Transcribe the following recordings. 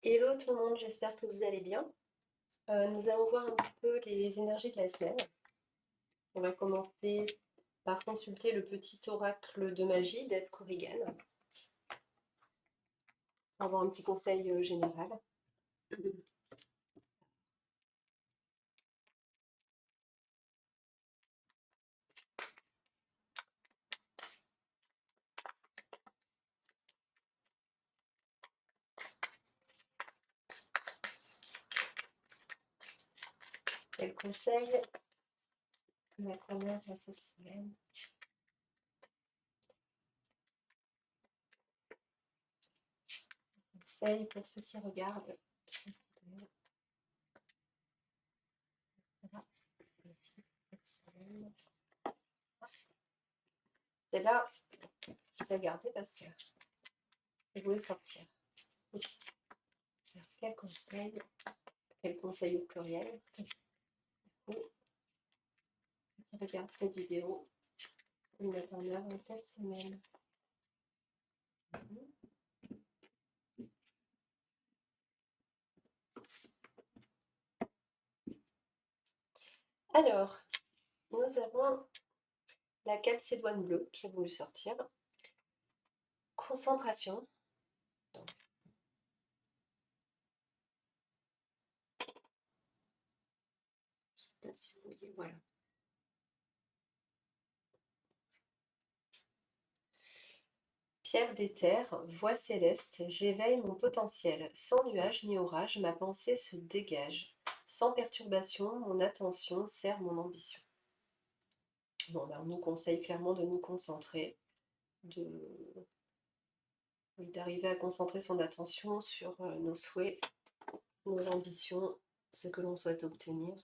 Hello tout le monde, j'espère que vous allez bien. Nous allons voir un petit peu les énergies de la semaine. On va commencer par consulter le petit oracle de magie d'Eve Corrigan pour avoir un petit conseil général. Quel conseil la première à cette semaine? Conseil pour ceux qui regardent cette vidéo. Voilà, cette semaine. Celle-là, je vais la garder parce que je voulais sortir. Alors, quel conseil au pluriel? Ceux qui regardent cette vidéo, ils mettent en œuvre cette semaine. Alors, nous avons la calcédoine bleue qui a voulu sortir. Concentration. Donc, je ne sais pas si vous voyez, voilà. Pierre d'éther, voix céleste, j'éveille mon potentiel. Sans nuage ni orage, ma pensée se dégage. Sans perturbation, mon attention sert mon ambition. Bon, ben, on nous conseille clairement de nous concentrer, d'arriver à concentrer son attention sur nos souhaits, nos ambitions, ce que l'on souhaite obtenir.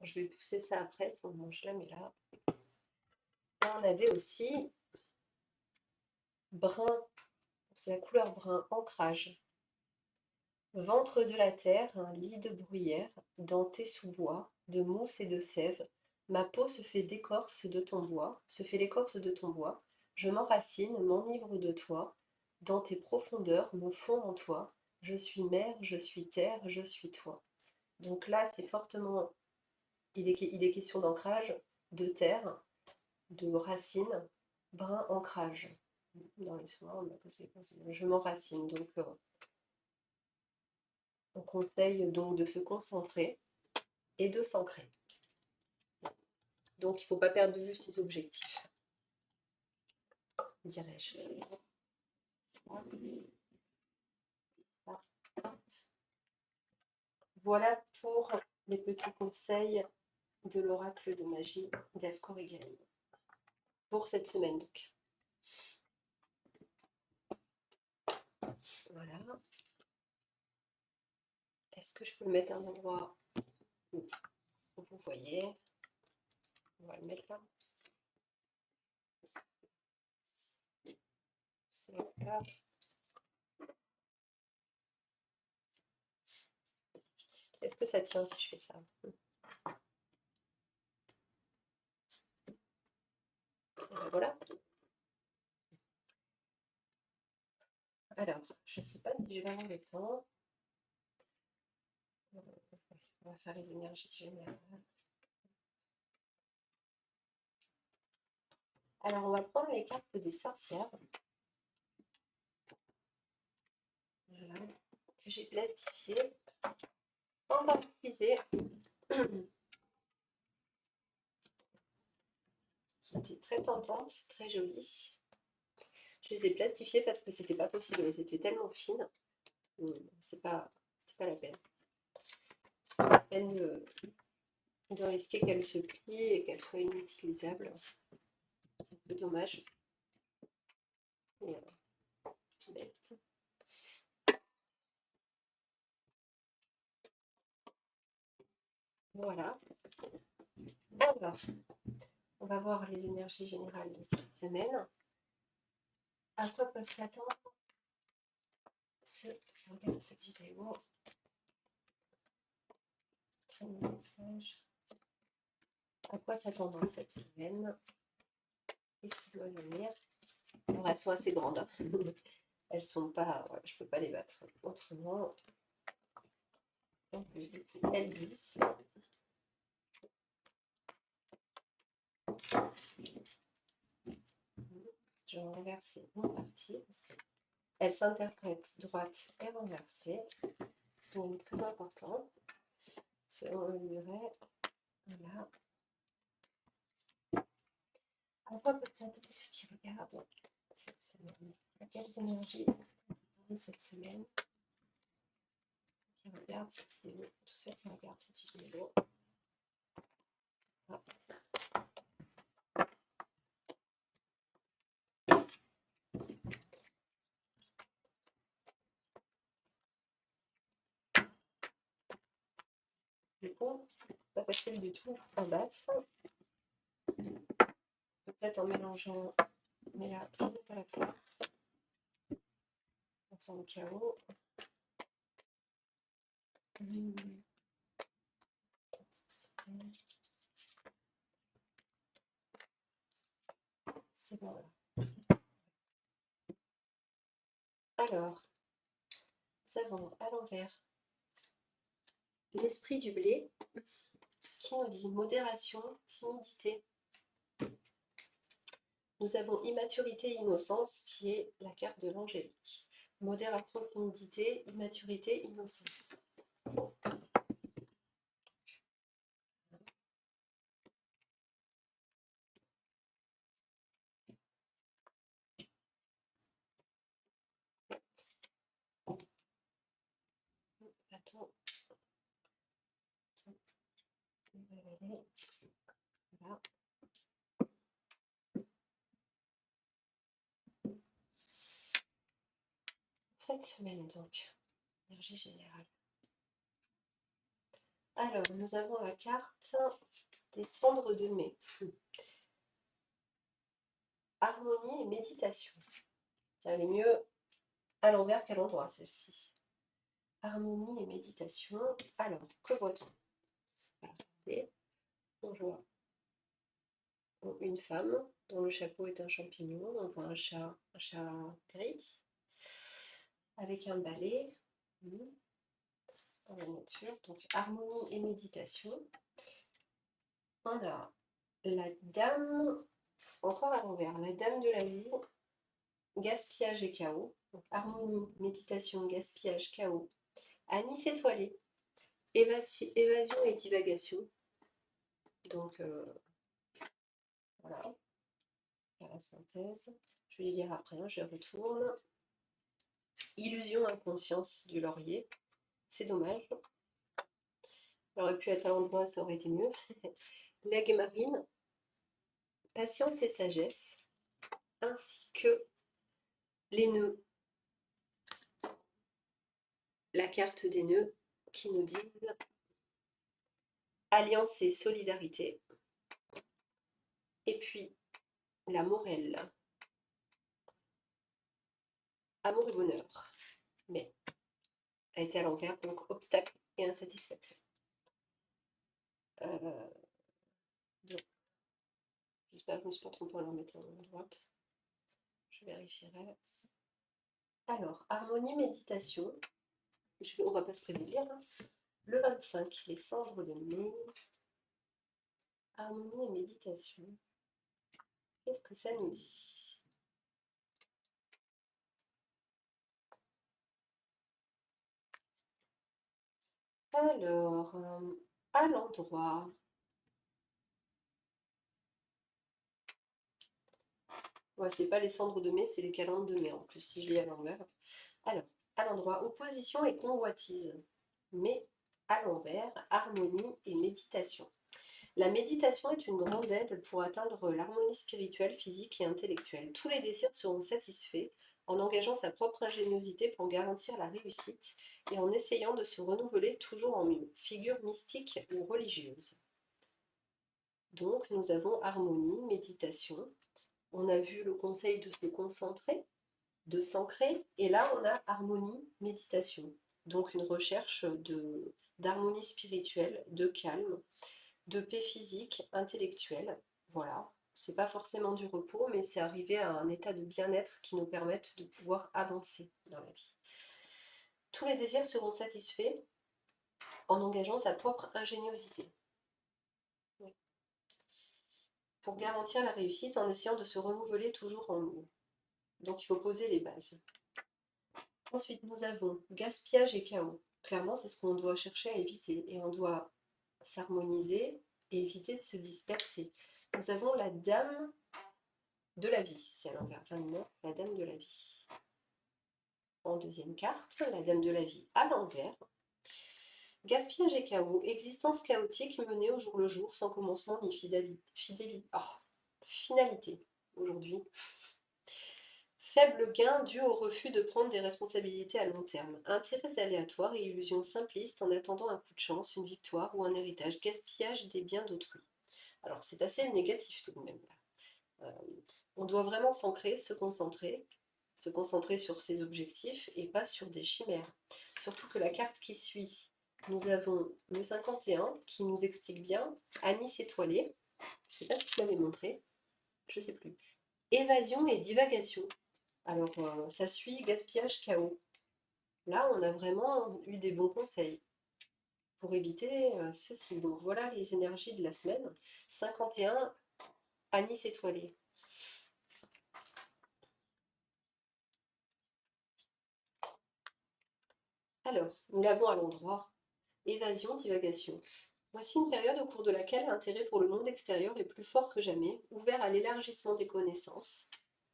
Je vais pousser ça après, pour le moment je la mets là. Là, on avait aussi brun, c'est la couleur brun, ancrage. Ventre de la terre, un lit de bruyère, denté sous bois, de mousse et de sève, ma peau se fait d'écorce de ton bois, je m'enracine, m'enivre de toi, dans tes profondeurs me fond en toi, je suis mer, je suis terre, je suis toi. Donc là, c'est fortement, il est question d'ancrage, de terre, de racine, brun ancrage. Dans les soins, je m'enracine. Donc, on conseille donc de se concentrer et de s'ancrer. Donc, il ne faut pas perdre de vue ses objectifs, dirais-je. Ça. Voilà pour les petits conseils de l'oracle de magie d'Eve Corrigan pour cette semaine. Donc. Voilà. Est-ce que je peux le mettre à un endroit où vous voyez? On va le mettre là. C'est là. Est-ce que ça tient si je fais ça? Voilà. Alors, je ne sais pas si je vais avoir le temps. On va faire les énergies générales. Alors, on va prendre les cartes des sorcières. Voilà. Que j'ai plastifiées. On va utiliser. Qui était très tentante, très jolie. Je les ai plastifiées parce que c'était pas possible. Elles étaient tellement fines. C'est pas la peine. La peine de risquer qu'elles se plient et qu'elles soient inutilisables. C'est un peu dommage. Et, bête. Voilà. Alors, on va voir les énergies générales de cette semaine. À quoi peuvent s'attendre ceux qui regardent cette vidéo? Message. À quoi s'attendre cette semaine? Qu'est-ce qui doit venir? Alors, elles sont assez grandes. elles sont pas, ouais, je peux pas les battre autrement. En plus, du coup, elles glissent. Je vais renverser une partie parce qu'elles s'interprètent droite et renversée. C'est même très important. Selon le livret, voilà. À quoi peut s'intéresser ceux qui regardent cette semaine? À quelles énergies cette semaine? Ceux qui regardent cette vidéo, tous ceux qui regardent cette vidéo. Ah. Du coup, pas facile du tout à battre. Peut-être en mélangeant, mais là, je n'ai pas la place. On sent le chaos. C'est bon là. Alors, nous avons à l'envers l'esprit du blé qui nous dit modération, timidité. Nous avons immaturité, innocence qui est la carte de l'angélique. Modération, timidité, immaturité, innocence. Attends. Voilà. Cette semaine donc, énergie générale. Alors, nous avons la carte des cendres de mai. Harmonie et méditation. Elle est mieux à l'envers qu'à l'endroit, celle-ci. Harmonie et méditation. Alors, que voit-on? On voit une femme dont le chapeau est un champignon. On voit un chat gris, avec un balai dans la nature. Donc, harmonie et méditation. On a la dame, encore à l'envers, la dame de la vie, gaspillage et chaos. Donc, harmonie, méditation, gaspillage, chaos. Anis étoilé, évasion et divagation. Donc, voilà, la synthèse. Je vais les lire après, je retourne. Illusion, inconscience du laurier. C'est dommage. Il aurait pu être à l'endroit, ça aurait été mieux. L'aigle marine, patience et sagesse, ainsi que les nœuds. La carte des nœuds qui nous disent alliance et solidarité. Et puis la morelle, amour et bonheur. Mais a été à l'envers, donc obstacle et insatisfaction. Donc, j'espère que je ne me suis pas trompée en la remettant à droite. Je vérifierai. Alors, harmonie, méditation. On va pas se prévenir. Hein. Le 25, les cendres de mai. Harmonie et méditation. Qu'est-ce que ça nous dit? Alors, à l'endroit. Ouais, c'est pas les cendres de mai, c'est les calendes de mai en plus, si je lis à l'envers. Alors, à l'endroit, opposition et convoitise. Mais à l'envers, harmonie et méditation. La méditation est une grande aide pour atteindre l'harmonie spirituelle, physique et intellectuelle. Tous les désirs seront satisfaits en engageant sa propre ingéniosité pour garantir la réussite et en essayant de se renouveler toujours en mieux, figure mystique ou religieuse. Donc nous avons harmonie, méditation. On a vu le conseil de se concentrer, de s'ancrer, et là on a harmonie, méditation. Donc une recherche d'harmonie spirituelle, de calme, de paix physique, intellectuelle. Voilà. C'est pas forcément du repos, mais c'est arriver à un état de bien-être qui nous permette de pouvoir avancer dans la vie. Tous les désirs seront satisfaits en engageant sa propre ingéniosité. Oui. Pour garantir la réussite en essayant de se renouveler toujours en nous. Donc il faut poser les bases. Ensuite, nous avons gaspillage et chaos. Clairement, c'est ce qu'on doit chercher à éviter. Et on doit s'harmoniser et éviter de se disperser. Nous avons la dame de la vie. C'est à l'envers. 29, la dame de la vie. En deuxième carte, la dame de la vie à l'envers. Gaspillage et chaos. Existence chaotique menée au jour le jour, sans commencement ni finalité. Aujourd'hui. Faible gain dû au refus de prendre des responsabilités à long terme. Intérêts aléatoires et illusions simplistes en attendant un coup de chance, une victoire ou un héritage. Gaspillage des biens d'autrui. Alors c'est assez négatif tout de même. On doit vraiment s'ancrer, se concentrer sur ses objectifs et pas sur des chimères. Surtout que la carte qui suit, nous avons le 51 qui nous explique bien Anis étoilé. Je ne sais pas si je l'avais montré, je ne sais plus. Évasion et divagation. Alors, ça suit gaspillage, chaos. Là, on a vraiment eu des bons conseils pour éviter ceci. Donc, voilà les énergies de la semaine. 51, Anis étoilé. Alors, nous l'avons à l'endroit. Évasion, divagation. Voici une période au cours de laquelle l'intérêt pour le monde extérieur est plus fort que jamais, ouvert à l'élargissement des connaissances,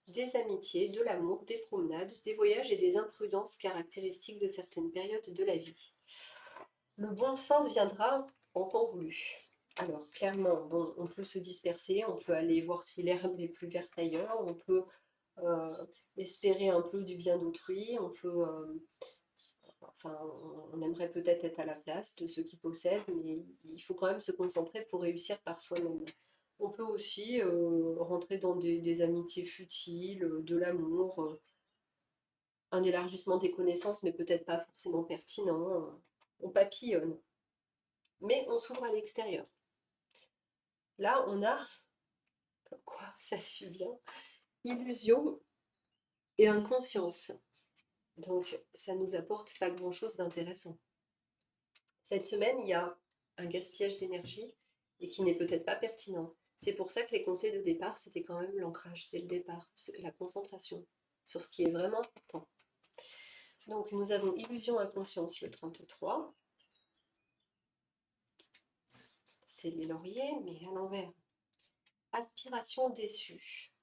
des amitiés, de l'amour, des promenades, des voyages et des imprudences caractéristiques de certaines périodes de la vie. Le bon sens viendra en temps voulu. Alors, clairement, bon, on peut se disperser, on peut aller voir si l'herbe est plus verte ailleurs, on peut espérer un peu du bien d'autrui, on peut enfin, on aimerait peut-être être à la place de ceux qui possèdent, mais il faut quand même se concentrer pour réussir par soi-même. On peut aussi rentrer dans des amitiés futiles, de l'amour, un élargissement des connaissances, mais peut-être pas forcément pertinent. On papillonne, mais on s'ouvre à l'extérieur. Là, on a, comme quoi ça suit bien, illusion et inconscience. Donc, ça nous apporte pas grand-chose d'intéressant. Cette semaine, il y a un gaspillage d'énergie et qui n'est peut-être pas pertinent. C'est pour ça que les conseils de départ, c'était quand même l'ancrage dès le départ, la concentration sur ce qui est vraiment important. Donc nous avons illusion inconscience le 33. C'est les lauriers, mais à l'envers. Aspiration déçue.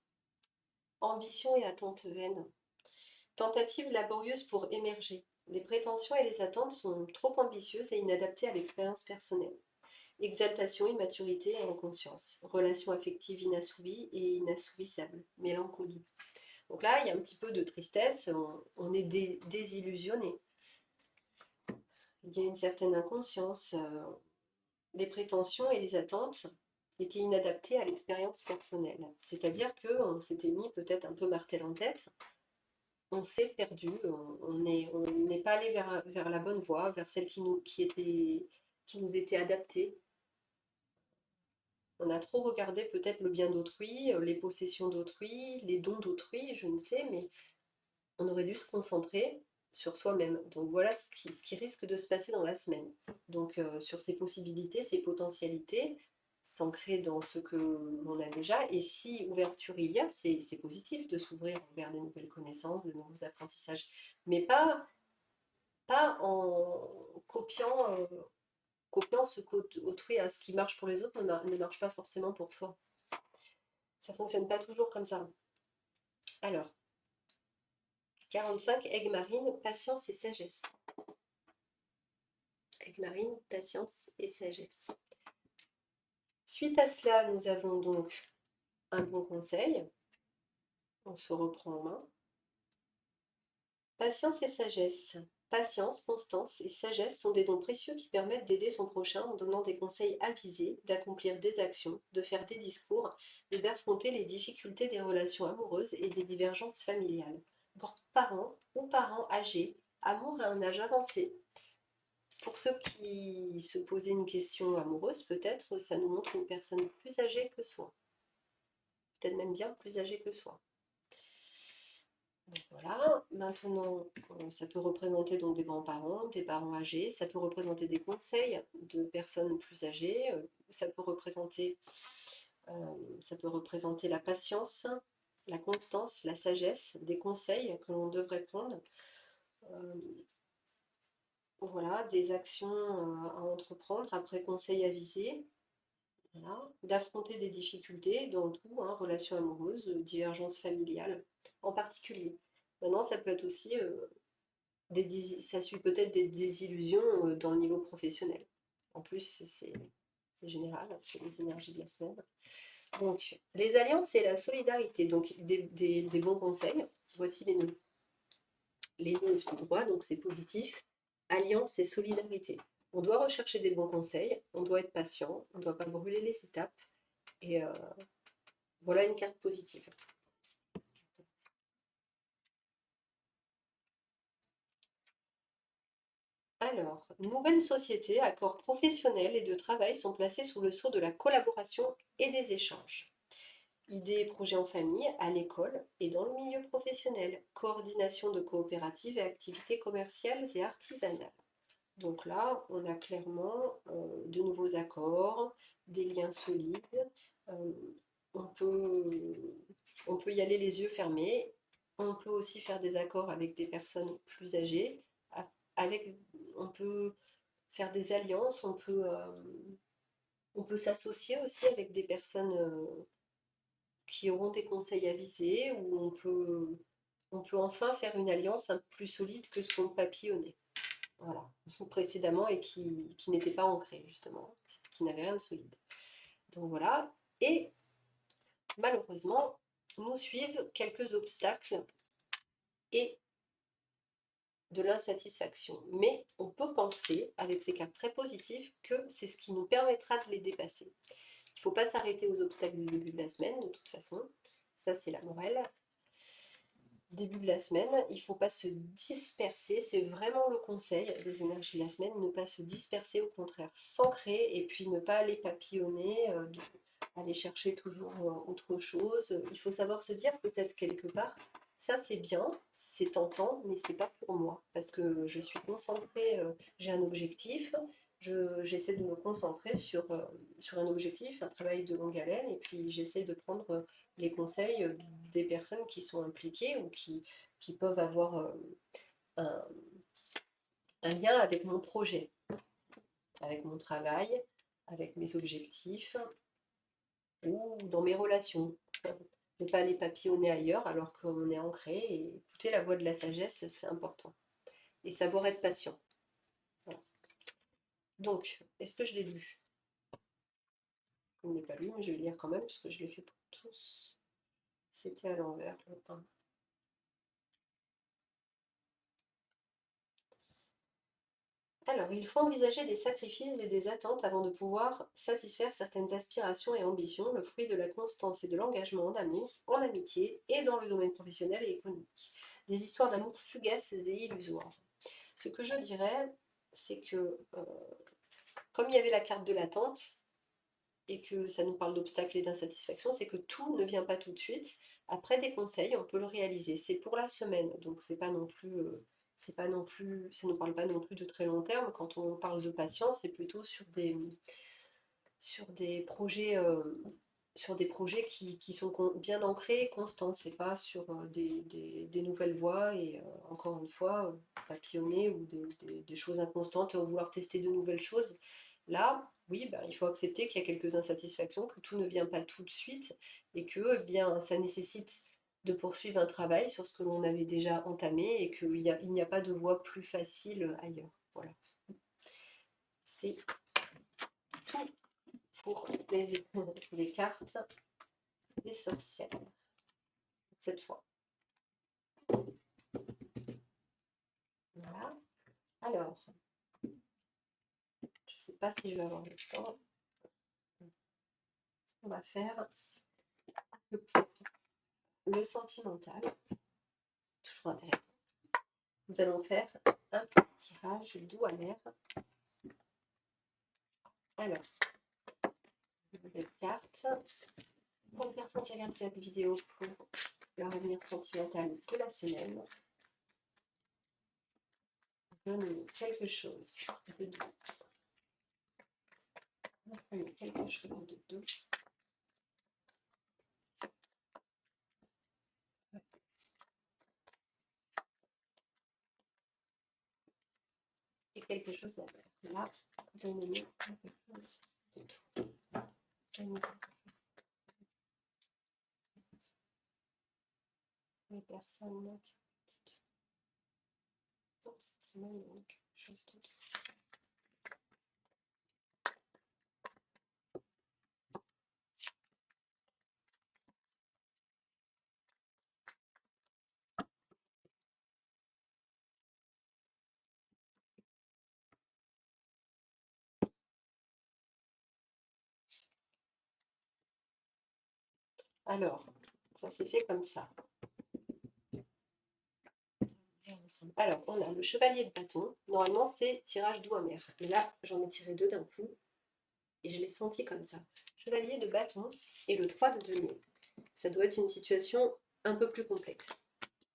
Ambition et attente vaine. Tentative laborieuse pour émerger. Les prétentions et les attentes sont trop ambitieuses et inadaptées à l'expérience personnelle. Exaltation, immaturité et inconscience. Relation affective inassouvie et inassouvissable. Mélancolie. Donc là, il y a un petit peu de tristesse, on est désillusionné. Il y a une certaine inconscience. Les prétentions et les attentes étaient inadaptées à l'expérience personnelle. C'est-à-dire qu'on s'était mis peut-être un peu martel en tête, on s'est perdu, on n'est pas allé vers la bonne voie, vers celle qui nous était adaptée. On a trop regardé peut-être le bien d'autrui, les possessions d'autrui, les dons d'autrui, je ne sais, mais on aurait dû se concentrer sur soi-même. Donc voilà ce qui risque de se passer dans la semaine. Donc sur ses possibilités, ses potentialités, s'ancrer dans ce que l'on a déjà. Et si ouverture il y a, c'est positif de s'ouvrir vers de nouvelles connaissances, de nouveaux apprentissages. Mais pas en copiant ce qu'autrui a. Ce qui marche pour les autres ne marche pas forcément pour soi. Ça fonctionne pas toujours comme ça. Alors, 45, aigues marine, patience et sagesse. Aigues marine, patience et sagesse. Suite à cela, nous avons donc un bon conseil. On se reprend en main. Patience et sagesse. Patience, constance et sagesse sont des dons précieux qui permettent d'aider son prochain en donnant des conseils avisés, d'accomplir des actions, de faire des discours et d'affronter les difficultés des relations amoureuses et des divergences familiales. Grands-parents ou parents âgés, amour à un âge avancé. Pour ceux qui se posaient une question amoureuse, peut-être ça nous montre une personne plus âgée que soi. peut-être même bien plus âgés que soi. Donc voilà, maintenant, ça peut représenter donc des grands-parents, des parents âgés, ça peut représenter des conseils de personnes plus âgées, ça peut représenter, la patience, la constance, la sagesse, des conseils que l'on devrait prendre. Euh, voilà, des actions à entreprendre après conseil avisé. Voilà, d'affronter des difficultés dans tout, hein, relations amoureuses, divergences familiales en particulier. Maintenant, ça peut être aussi ça suit peut-être des désillusions dans le niveau professionnel. En plus, c'est général, c'est les énergies de la semaine. Donc, les alliances, c'est la solidarité. Donc, des bons conseils. Voici les nœuds. Les nœuds, c'est droit, donc c'est positif. Alliance, c'est solidarité. On doit rechercher des bons conseils, on doit être patient, on ne doit pas brûler les étapes. Et voilà une carte positive. Alors, nouvelle société, accords professionnels et de travail sont placés sous le sceau de la collaboration et des échanges. Idées et projets en famille, à l'école et dans le milieu professionnel. Coordination de coopératives et activités commerciales et artisanales. Donc là, on a clairement de nouveaux accords, des liens solides. euh, on peut, on peut y aller les yeux fermés. On peut aussi faire des accords avec des personnes plus âgées. Avec, on peut faire des alliances, on peut s'associer aussi avec des personnes qui auront des conseils avisés, ou on peut enfin faire une alliance un peu plus solide que ce qu'on papillonnait. Voilà, précédemment et qui n'était pas ancré justement, qui n'avait rien de solide. Donc voilà, et malheureusement, nous suivent quelques obstacles et de l'insatisfaction. Mais on peut penser, avec ces cartes très positives, que c'est ce qui nous permettra de les dépasser. Il ne faut pas s'arrêter aux obstacles du début de la semaine, de toute façon. Ça, c'est la morale. Début de la semaine, il ne faut pas se disperser, c'est vraiment le conseil des énergies de la semaine, ne pas se disperser, au contraire s'ancrer et puis ne pas aller papillonner, aller chercher toujours autre chose. Il faut savoir se dire peut-être quelque part, ça c'est bien, c'est tentant, mais c'est pas pour moi parce que je suis concentrée, j'ai un objectif, j'essaie de me concentrer sur un objectif, un travail de longue haleine, et puis j'essaie de prendre les conseils des personnes qui sont impliquées ou qui peuvent avoir un, un lien avec mon projet, avec mon travail, avec mes objectifs ou dans mes relations. Ne pas les papillonner ailleurs alors qu'on est ancré, et écouter la voix de la sagesse, c'est important. Et savoir être patient. Voilà. Donc, est-ce que je l'ai lu? Je ne l'ai pas lu, mais je vais le lire quand même parce que je l'ai fait pour tous. C'était à l'envers. Alors, il faut envisager des sacrifices et des attentes avant de pouvoir satisfaire certaines aspirations et ambitions, le fruit de la constance et de l'engagement en amour, en amitié et dans le domaine professionnel et économique. Des histoires d'amour fugaces et illusoires. Ce que je dirais, c'est que, comme il y avait la carte de l'attente, et que ça nous parle d'obstacles et d'insatisfaction, c'est que tout ne vient pas tout de suite. Après des conseils, on peut le réaliser. C'est pour la semaine, donc c'est pas non plus, ça ne parle pas non plus de très long terme. Quand on parle de patience, c'est plutôt sur des projets, qui sont bien ancrés et constants. C'est pas sur des nouvelles voies et encore une fois, papillonner ou des choses inconstantes et vouloir tester de nouvelles choses. Là, oui, bah, il faut accepter qu'il y a quelques insatisfactions, que tout ne vient pas tout de suite et que eh bien, ça nécessite de poursuivre un travail sur ce que l'on avait déjà entamé et il n'y a pas de voie plus facile ailleurs. Voilà. C'est tout pour les cartes des sorcières cette fois. Voilà. Alors, je ne sais pas si je vais avoir le temps. On va faire que pour le sentimental, toujours intéressant. Nous allons faire un petit tirage doux à l'air. Alors, nouvelle carte. Pour les personnes qui regardent cette vidéo pour leur avenir sentimental de la semaine, donne quelque chose de doux. Quelque chose de doux. Et quelque chose d'amer. Là, donnez-nous quelque chose de doux. Les personnes qui dans cette semaine, donc quelque chose de doux. Alors, ça s'est fait comme ça. Alors, on a le chevalier de bâton. Normalement, c'est tirage doux amer. Mais là, j'en ai tiré 2 d'un coup. Et je l'ai senti comme ça. Chevalier de bâton et le 3 de denier. Ça doit être une situation un peu plus complexe.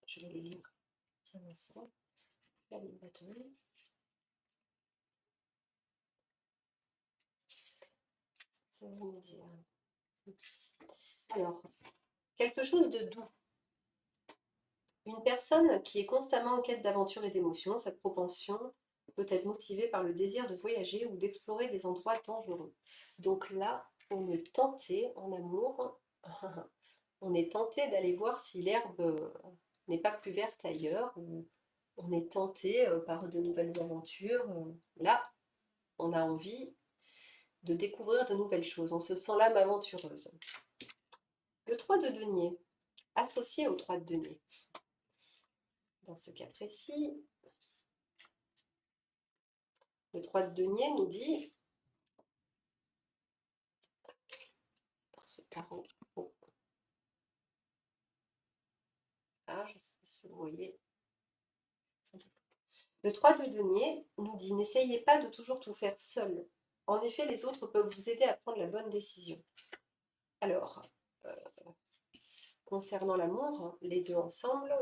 Je vais les lire bien ensemble. Chevalier de bâton. Ça va nous dire. Alors, quelque chose de doux. Une personne qui est constamment en quête d'aventure et d'émotion, cette propension peut être motivée par le désir de voyager ou d'explorer des endroits dangereux. Donc là, on est tenté en amour, on est tenté d'aller voir si l'herbe n'est pas plus verte ailleurs, ou on est tenté par de nouvelles aventures. Là, on a envie de découvrir de nouvelles choses, on se sent l'âme aventureuse. Le 3 de denier, associé au 3 de denier. Dans ce cas précis, le 3 de denier nous dit, dans ce tarot, oh. Ah, je ne sais pas si vous voyez, le 3 de denier nous dit, n'essayez pas de toujours tout faire seul. En effet, les autres peuvent vous aider à prendre la bonne décision. Alors, concernant l'amour, les deux ensemble,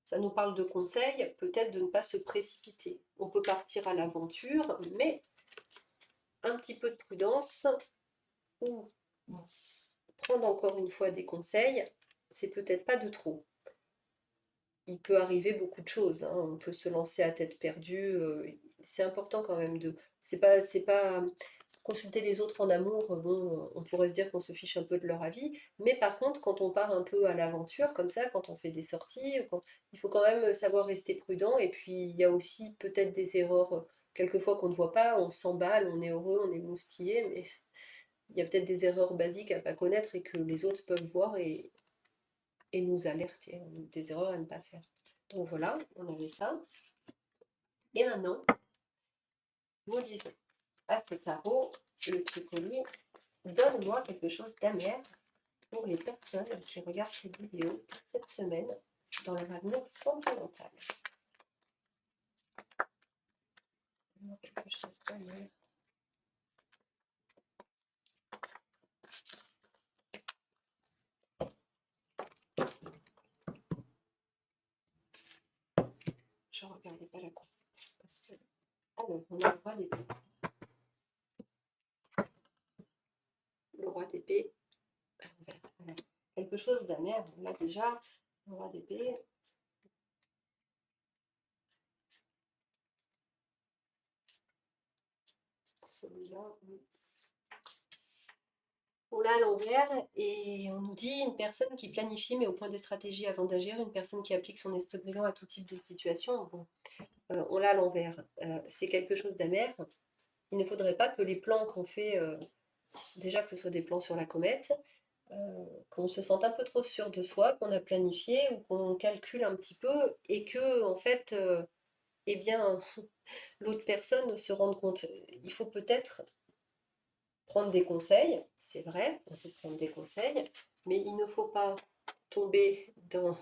ça nous parle de conseils, peut-être de ne pas se précipiter. On peut partir à l'aventure, mais un petit peu de prudence ou prendre encore une fois des conseils, c'est peut-être pas de trop. Il peut arriver beaucoup de choses, hein. On peut se lancer à tête perdue. C'est important quand même de. C'est pas consulter les autres en amour. Bon, on pourrait se dire qu'on se fiche un peu de leur avis, mais par contre, quand on part un peu à l'aventure comme ça, quand on fait des sorties, il faut quand même savoir rester prudent. Et puis il y a aussi peut-être des erreurs quelquefois qu'on ne voit pas. On s'emballe, on est heureux, on est moustillé, mais il y a peut-être des erreurs basiques à pas connaître et que les autres peuvent voir et nous alerter, des erreurs à ne pas faire. Donc voilà, on avait ça. Et maintenant, nous disons à ce tarot, le tricolis, donne-moi quelque chose d'amer pour les personnes qui regardent cette vidéo cette semaine dans leur avenir sentimental. Donne-moi quelque chose d'amer. Je ne regardais pas la coupe. Parce que... Alors, on a le roi d'épée. Le roi d'épée. Voilà. Quelque chose d'amer. Là déjà, le roi d'épée. Celui-là. On l'a à l'envers et on nous dit une personne qui planifie mais au point des stratégies avant d'agir, une personne qui applique son esprit brillant à tout type de situation. Bon, on l'a à l'envers. C'est quelque chose d'amer. Il ne faudrait pas que les plans qu'on fait, déjà que ce soit des plans sur la comète, qu'on se sente un peu trop sûr de soi, qu'on a planifié ou qu'on calcule un petit peu et que en fait, eh bien, l'autre personne se rende compte. Il faut peut-être prendre des conseils, c'est vrai, on peut prendre des conseils, mais il ne faut pas tomber dans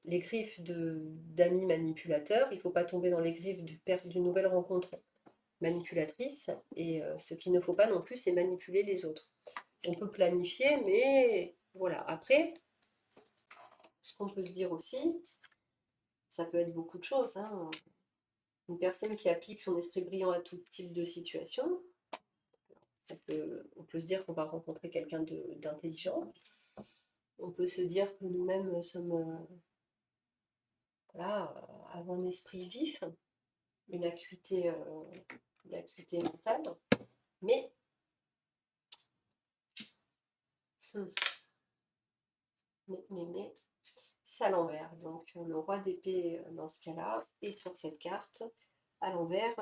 les griffes d'amis manipulateurs, il ne faut pas tomber dans les griffes d'une nouvelle rencontre manipulatrice, et ce qu'il ne faut pas non plus, c'est manipuler les autres. On peut planifier, mais voilà. Après, ce qu'on peut se dire aussi, ça peut être beaucoup de choses, hein. Une personne qui applique son esprit brillant à tout type de situation, on peut se dire qu'on va rencontrer quelqu'un d'intelligent. On peut se dire que nous-mêmes sommes, voilà, avons un esprit vif, une acuité, une acuité mentale, mais, hmm, mais, c'est à l'envers. Donc le roi d'épée, dans ce cas-là, est sur cette carte à l'envers.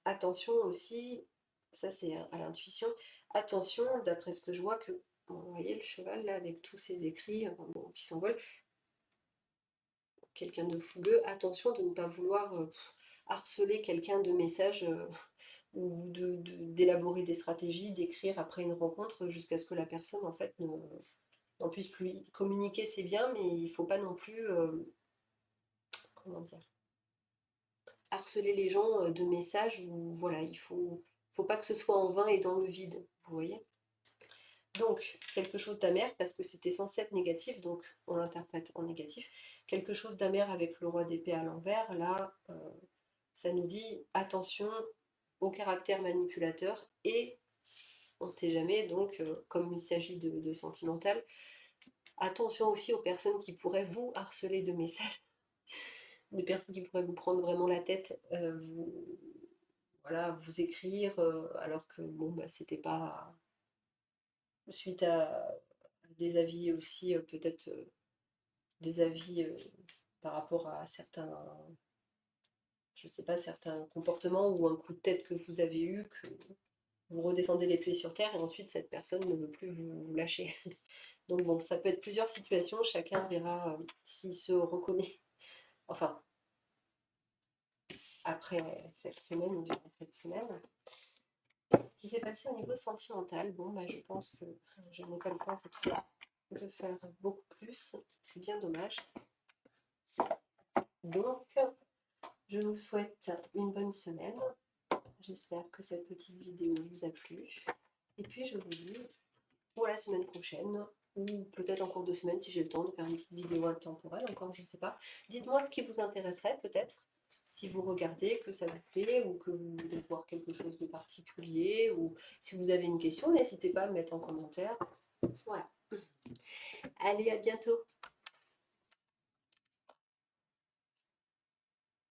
Attention aussi, ça c'est à l'intuition, attention, d'après ce que je vois, que, bon, vous voyez le cheval là avec tous ses écrits, bon, qui s'envolent, quelqu'un de fougueux, attention de ne pas vouloir harceler quelqu'un de messages, ou d'élaborer des stratégies, d'écrire après une rencontre jusqu'à ce que la personne en fait n'en puisse plus communiquer, c'est bien, mais il ne faut pas non plus, comment dire, harceler les gens de messages où voilà, faut pas que ce soit en vain et dans le vide, vous voyez. Donc, quelque chose d'amer, parce que c'était censé être négatif, donc on l'interprète en négatif. Quelque chose d'amer avec le roi d'épée à l'envers, là, ça nous dit attention au caractère manipulateur, et on ne sait jamais, donc, comme il s'agit de sentimental, attention aussi aux personnes qui pourraient vous harceler de messages, des personnes qui pourraient vous prendre vraiment la tête, voilà, vous écrire, alors que bon, bah, c'était pas suite à des avis aussi, peut-être des avis par rapport à certains, je sais pas, certains comportements ou un coup de tête que vous avez eu, que vous redescendez les pieds sur terre et ensuite cette personne ne veut plus vous lâcher. Donc bon, ça peut être plusieurs situations, chacun verra s'il se reconnaît. Enfin, après cette semaine ou durant cette semaine. Ce qui s'est passé au niveau sentimental, bon, bah, je pense que je n'ai pas le temps cette fois de faire beaucoup plus. C'est bien dommage. Donc, je vous souhaite une bonne semaine. J'espère que cette petite vidéo vous a plu. Et puis, je vous dis pour la semaine prochaine, ou peut-être en cours de semaine si j'ai le temps de faire une petite vidéo intemporelle, encore je ne sais pas. Dites-moi ce qui vous intéresserait peut-être, si vous regardez, que ça vous plaît, ou que vous voulez voir quelque chose de particulier, ou si vous avez une question, n'hésitez pas à me mettre en commentaire. Voilà. Allez, à bientôt.